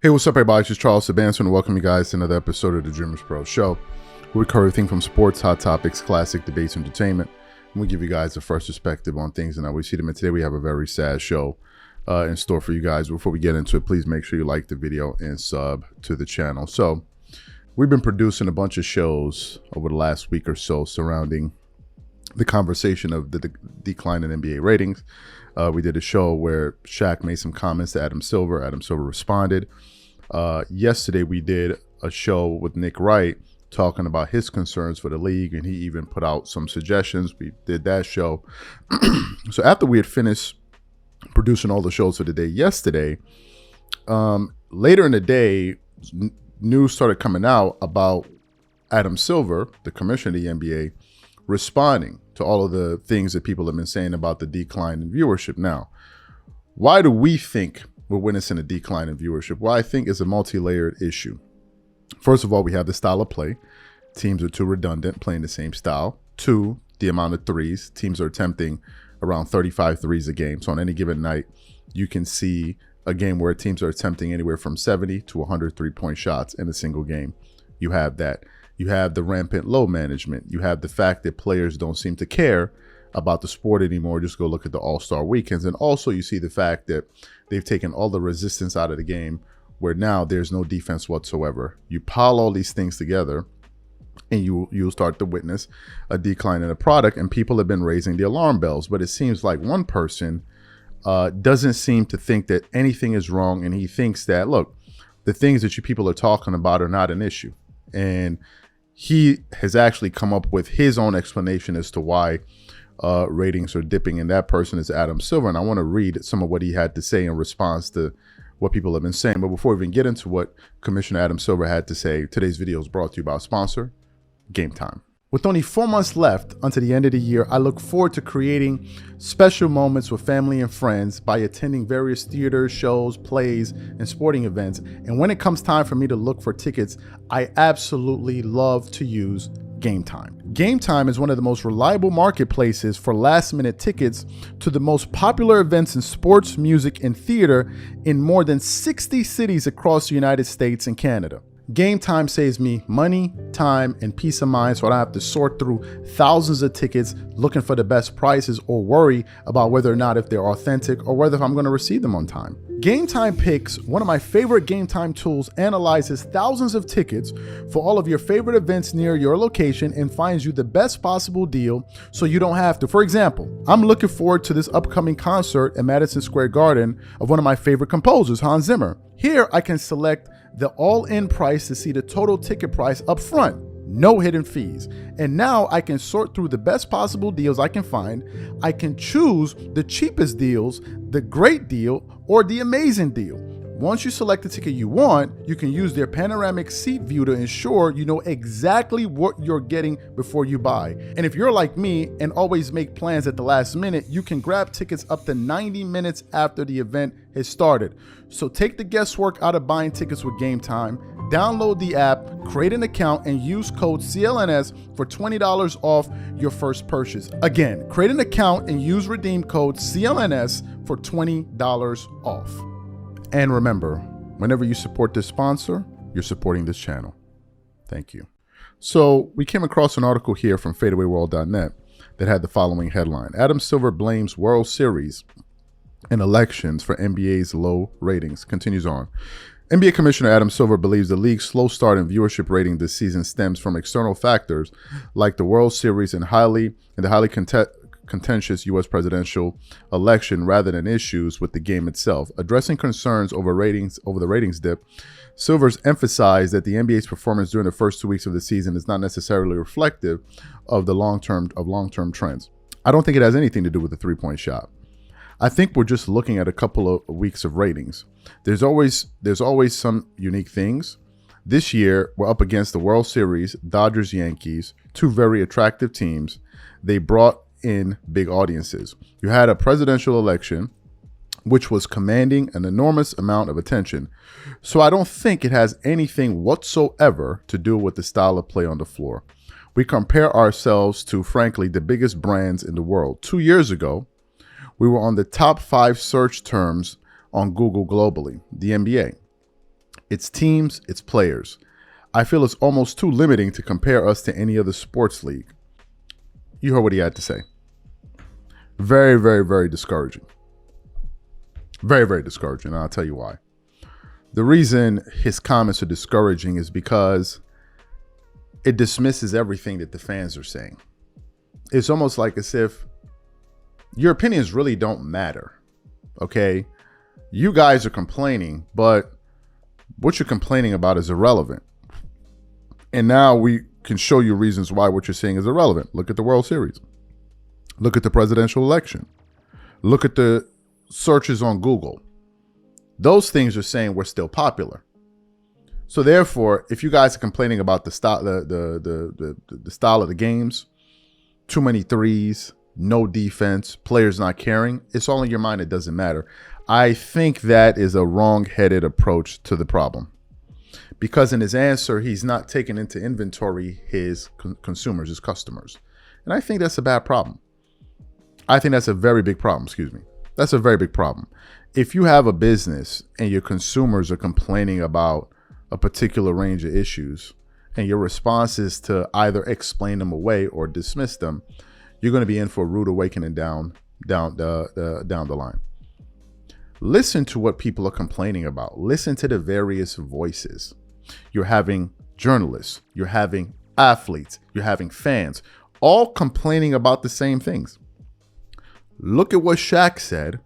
Hey, what's up, everybody? It's just Charles Sebastian, and welcome you guys to another episode of the DREAMERSPRO show. We cover everything from sports, hot topics, classic debates, entertainment, and we give you guys the first perspective on things and how we see them. And today we have a very sad show in store for you guys. Before we get into it, please make sure you like the video and sub to the channel. So we've been producing a bunch of shows over the last week or so surrounding the conversation of the decline in NBA ratings. We did a show where Shaq made some comments to Adam Silver. Adam Silver responded. Yesterday, we did a show with Nick Wright talking about his concerns for the league, and he even put out some suggestions. We did that show. So after we had finished producing all the shows for the day yesterday, later in the day, news started coming out about Adam Silver, the commissioner of the NBA, responding to all of the things that people have been saying about the decline in viewership. Now, why do we think we're witnessing a decline in viewership? Well, I think it's a multi-layered issue. First of all, we have the style of play. Teams are too redundant, playing the same style. Two, the amount of threes. Teams are attempting around 35 threes a game. So on any given night, you can see a game where teams are attempting anywhere from 70 to 100 three-point shots in a single game. You have that. You have the rampant load management. You have the fact that players don't seem to care about the sport anymore. Just go look at the All-Star weekends. And also you see the fact that they've taken all the resistance out of the game, where now there's no defense whatsoever. You pile all these things together and you'll start to witness a decline in the product, and people have been raising the alarm bells. But it seems like one person doesn't seem to think that anything is wrong, and he thinks that, look, the things that you people are talking about are not an issue. And he has actually come up with his own explanation as to why ratings are dipping, and that person is Adam Silver. And I want to read some of what he had to say in response to what people have been saying. But before we even get into what Commissioner Adam Silver had to say, today's video is brought to you by our sponsor, GameTime. With only 4 months left until the end of the year, I look forward to creating special moments with family and friends by attending various theaters, shows, plays, and sporting events. And when it comes time for me to look for tickets, I absolutely love to use GameTime. GameTime is one of the most reliable marketplaces for last-minute tickets to the most popular events in sports, music, and theater in more than 60 cities across the United States and Canada. GameTime saves me money, time, and peace of mind, so I don't have to sort through thousands of tickets looking for the best prices or worry about whether or not if they're authentic or whether I'm going to receive them on time. GameTime Picks, one of my favorite GameTime tools, analyzes thousands of tickets for all of your favorite events near your location and finds you the best possible deal so you don't have to. For example, I'm looking forward to this upcoming concert at Madison Square Garden of one of my favorite composers, Hans Zimmer. Here I can select the all-in price to see the total ticket price up front, no hidden fees. And now I can sort through the best possible deals I can find. I can choose the cheapest deals, the great deal, or the amazing deal. Once you select the ticket you want, you can use their panoramic seat view to ensure you know exactly what you're getting before you buy. And if you're like me and always make plans at the last minute, you can grab tickets up to 90 minutes after the event has started. So take the guesswork out of buying tickets with GameTime. Download the app, create an account, and use code CLNS for $20 off your first purchase. Again, create an account and use redeem code CLNS for $20 off. And remember, whenever you support this sponsor, you're supporting this channel. Thank you. So we came across an article here from fadeawayworld.net that had the following headline: Adam Silver blames World Series and elections for NBA's low ratings. Continues on. NBA Commissioner Adam Silver believes the league's slow start in viewership rating this season stems from external factors like the World Series and the highly contentious U.S. presidential election rather than issues with the game itself. Addressing concerns over the ratings dip, Silver's emphasized that the NBA's performance during the first 2 weeks of the season is not necessarily reflective of the long-term trends. I don't think it has anything to do with the three-point shot. I think we're just looking at a couple of weeks of ratings. There's always some unique things. This year, we're up against the World Series, Dodgers, Yankees, two very attractive teams. They brought in big audiences. You had a presidential election, which was commanding an enormous amount of attention. So I don't think it has anything whatsoever to do with the style of play on the floor. We compare ourselves to, frankly, the biggest brands in the world. 2 years ago, we were on the top 5 search terms on Google globally, the NBA. It's teams, it's players. I feel it's almost too limiting to compare us to any other sports league. You heard what he had to say. Very, very, very discouraging. Very, very discouraging. And I'll tell you why. The reason his comments are discouraging is because it dismisses everything that the fans are saying. It's almost like as if your opinions really don't matter. Okay? You guys are complaining, but what you're complaining about is irrelevant. And now we can show you reasons why what you're saying is irrelevant. Look at the World Series. Look at the presidential election. Look at the searches on Google. Those things are saying we're still popular. So therefore, if you guys are complaining about the style, the style of the games, too many threes, no defense, players not caring, it's all in your mind. It doesn't matter. I think that is a wrong-headed approach to the problem, because in his answer, he's not taking into inventory his consumers, his customers. And I think that's a bad problem. I think that's a very big problem. Excuse me. That's a very big problem. If you have a business and your consumers are complaining about a particular range of issues and your response is to either explain them away or dismiss them, you're going to be in for a rude awakening down the line. Listen to what people are complaining about. Listen to the various voices. You're having journalists, you're having athletes, you're having fans, all complaining about the same things. Look at what Shaq said.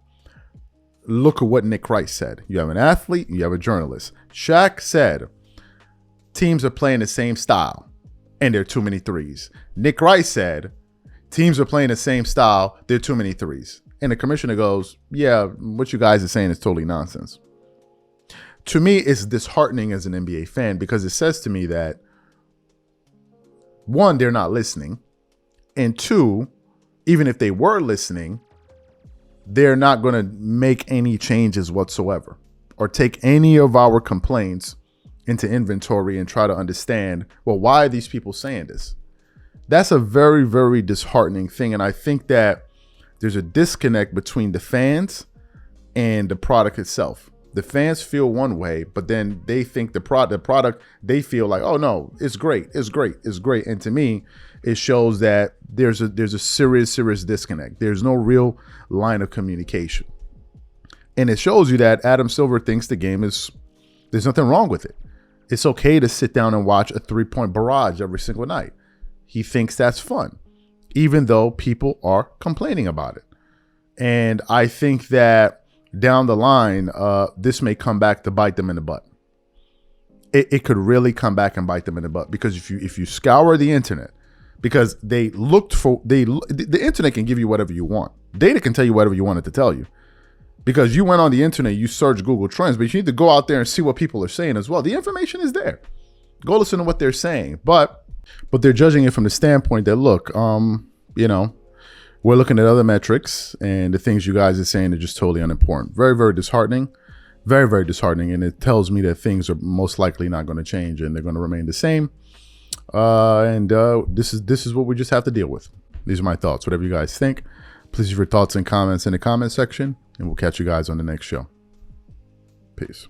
Look at what Nick Wright said. You have an athlete, you have a journalist. Shaq said, teams are playing the same style and there are too many threes. Nick Wright said, teams are playing the same style, there are too many threes. And the commissioner goes, yeah, what you guys are saying is totally nonsense. To me, it's disheartening as an NBA fan because it says to me that, one, they're not listening. And two, even if they were listening, they're not going to make any changes whatsoever or take any of our complaints into inventory and try to understand, well, why are these people saying this? That's a very, very disheartening thing. And I think that there's a disconnect between the fans and the product itself. The fans feel one way, but then they think the product, they feel like, oh no, it's great, it's great, it's great. And to me, it shows that there's a serious disconnect. There's no real line of communication. And it shows you that Adam Silver thinks the game there's nothing wrong with it. It's okay to sit down and watch a 3-point barrage every single night. He thinks that's fun, even though people are complaining about it. And I think that down the line, this may come back to bite them in the butt. It could really come back and bite them in the butt, because if you scour the internet, because the internet can give you whatever you want. Data can tell you whatever you want it to tell you, because you went on the internet, you search Google Trends, but you need to go out there and see what people are saying as well. The information is there. Go listen to what they're saying, but they're judging it from the standpoint that, look, we're looking at other metrics, and the things you guys are saying are just totally unimportant. Very, very disheartening. Very, very disheartening. And it tells me that things are most likely not going to change and they're going to remain the same. This is what we just have to deal with. These are my thoughts. Whatever you guys think, please leave your thoughts and comments in the comment section, and we'll catch you guys on the next show. Peace.